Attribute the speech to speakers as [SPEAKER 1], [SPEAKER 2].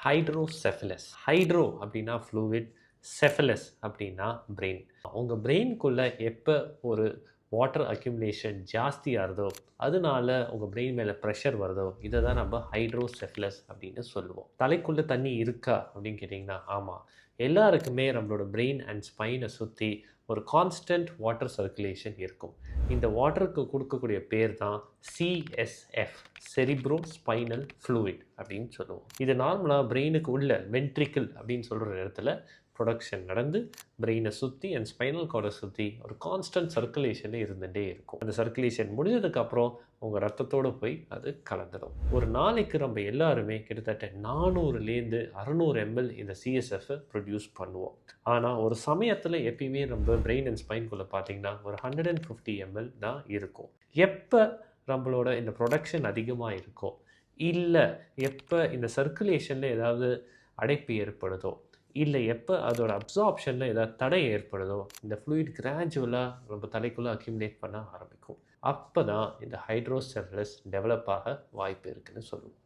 [SPEAKER 1] ஹைட்ரோசெஃபலஸ். Hydro அப்படின்னா fluid, செஃபலஸ் அப்படின்னா brain. உங்கள் பிரெயின்குள்ளே எப்போ ஒரு வாட்டர் அக்யூமுலேஷன் ஜாஸ்தியாகிறதோ அதனால உங்கள் பிரெயின் மேலே ப்ரெஷர் வருதோ இதை தான் நம்ம ஹைட்ரோசெஃபலஸ் அப்படின்னு சொல்லுவோம். தலைக்குள்ளே தண்ணி இருக்கா அப்படின்னு கேட்டிங்கன்னா ஆமாம். எல்லாருக்குமே நம்மளோட பிரெயின் அண்ட் ஸ்பைனை சுற்றி ஒரு கான்ஸ்டன்ட் வாட்டர் சர்க்குலேஷன் இருக்கும். இந்த வாட்டருக்கு கொடுக்கக்கூடிய பேர் தான் சிஎஸ்எஃப், செரிப்ரோ ஸ்பைனல் ஃப்ளூயிட் அப்படின்னு சொல்லுவோம். இது நார்மலாக பிரெயினுக்கு உள்ள வென்ட்ரிக்கிள் அப்படின்னு சொல்கிற இடத்துல ப்ரொடக்ஷன் நடந்து பிரெயினை சுற்றி அண்ட் ஸ்பைனல் கார்டை சுற்றி ஒரு கான்ஸ்டன்ட் சர்க்குலேஷனில் இருந்துகிட்டே இருக்கும். அந்த சர்க்குலேஷன் முடிஞ்சதுக்கப்புறம் உங்கள் ரத்தத்தோடு போய் அது கலந்துடும். ஒரு நாளைக்கு நம்ம எல்லாருமே கிட்டத்தட்ட 400லேருந்து 600 ml இந்த சிஎஸ்எஃப்பை ப்ரொடியூஸ் பண்ணுவோம். ஆனால் ஒரு சமயத்தில் எப்பயுமே நம்ம பிரெயின் அண்ட் ஸ்பைன்குள்ளே பார்த்தீங்கன்னா ஒரு 150 ml தான் இருக்கும். எப்போ நம்மளோட இந்த ப்ரொடக்ஷன் அதிகமாக இருக்கும், இல்லை எப்போ இந்த சர்க்குலேஷனில் ஏதாவது அடைப்பு ஏற்படுதோ, இல்லை எப்போ அதோட அப்சார்ப்ஷனில் ஏதாவது தடை ஏற்படுதோ இந்த ஃப்ளூயிட் கிராஜுவலாக நம்ம தலைக்குள்ளே அக்யூமுலேட் பண்ண ஆரம்பிக்கும். அப்போ தான் இந்த ஹைட்ரோசெஃபலஸ் டெவலப் ஆக வாய்ப்பு இருக்குதுன்னு சொல்லுவோம்.